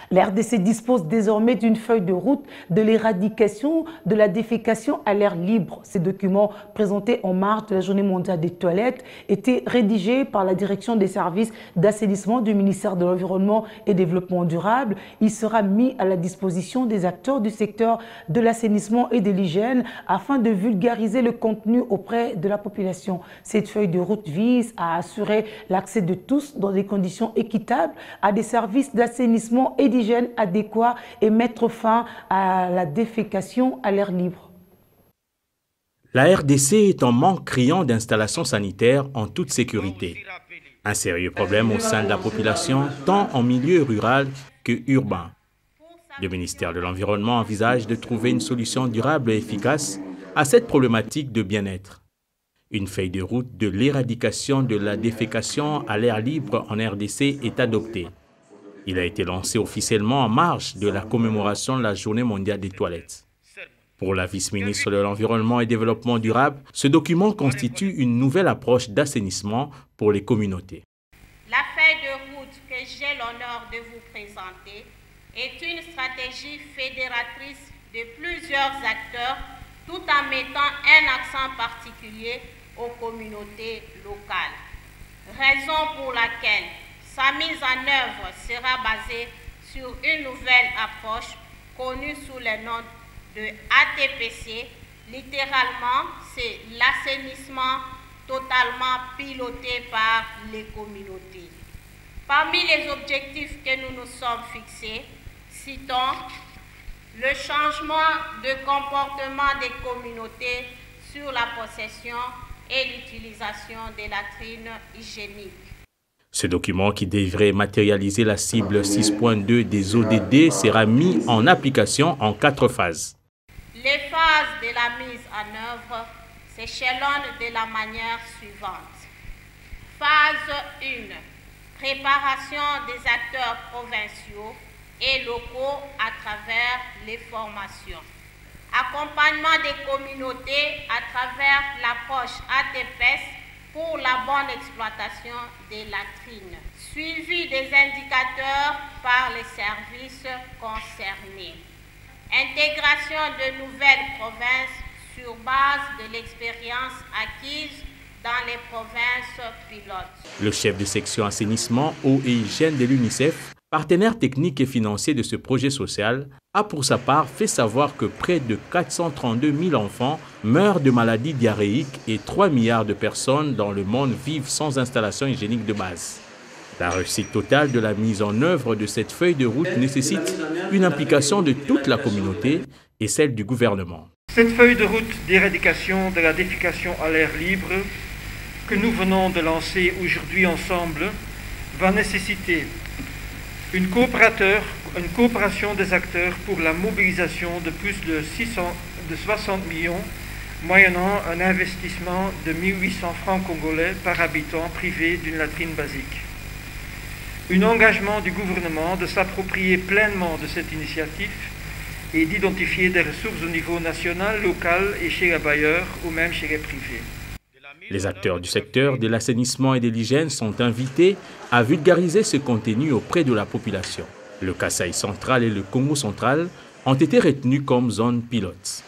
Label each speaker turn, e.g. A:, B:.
A: La RDC dispose désormais d'une feuille de route de l'éradication de la défécation à l'air libre. Ces documents, présentés en marge de la Journée mondiale des toilettes, étaient rédigés par la direction des services d'assainissement du ministère de l'Environnement et Développement durable. Il sera mis à la disposition des acteurs du secteur de l'assainissement et de l'hygiène afin de vulgariser le contenu auprès de la population. Cette feuille de route vise à assurer l'accès de tous dans des conditions équitables à des services d'assainissement et d'hygiène adéquats et mettre fin à la défécation à l'air libre.
B: La RDC est en manque criant d'installations sanitaires en toute sécurité. Un sérieux problème au sein de la population, tant en milieu rural que urbain. Le ministère de l'Environnement envisage de trouver une solution durable et efficace à cette problématique de bien-être. Une feuille de route de l'éradication de la défécation à l'air libre en RDC est adoptée. Il a été lancé officiellement en marge de la commémoration de la Journée mondiale des toilettes. Pour la vice-ministre de l'Environnement et Développement durable, ce document constitue une nouvelle approche d'assainissement pour les communautés.
C: La feuille de route que j'ai l'honneur de vous présenter est une stratégie fédératrice de plusieurs acteurs tout en mettant un accent particulier aux communautés locales. Raison pour laquelle sa mise en œuvre sera basée sur une nouvelle approche connue sous le nom de ATPC. Littéralement, c'est l'assainissement totalement piloté par les communautés. Parmi les objectifs que nous nous sommes fixés, citons le changement de comportement des communautés sur la possession et l'utilisation des latrines hygiéniques.
B: Ce document, qui devrait matérialiser la cible 6.2 des ODD, sera mis en application en 4 phases.
C: Les phases de la mise en œuvre s'échelonnent de la manière suivante. Phase 1. Préparation des acteurs provinciaux et locaux à travers les formations. Accompagnement des communautés à travers l'approche ATPS pour la bonne exploitation des latrines. Suivi des indicateurs par les services concernés. Intégration de nouvelles provinces sur base de l'expérience acquise dans les provinces pilotes.
B: Le chef de section assainissement, eau et hygiène de l'UNICEF, partenaire technique et financier de ce projet social, a pour sa part fait savoir que près de 432 000 enfants meurent de maladies diarrhéiques et 3 milliards de personnes dans le monde vivent sans installation hygiénique de base. La réussite totale de la mise en œuvre de cette feuille de route nécessite une implication de toute la communauté et celle du gouvernement.
D: Cette feuille de route d'éradication de la défécation à l'air libre que nous venons de lancer aujourd'hui ensemble va nécessiter une coopération des acteurs pour la mobilisation de plus de 60 millions, moyennant un investissement de 1 800 francs congolais par habitant privé d'une latrine basique. Un engagement du gouvernement de s'approprier pleinement de cette initiative et d'identifier des ressources au niveau national, local et chez les bailleurs ou même chez les privés.
B: Les acteurs du secteur de l'assainissement et de l'hygiène sont invités à vulgariser ce contenu auprès de la population. Le Kasaï central et le Congo central ont été retenus comme zones pilotes.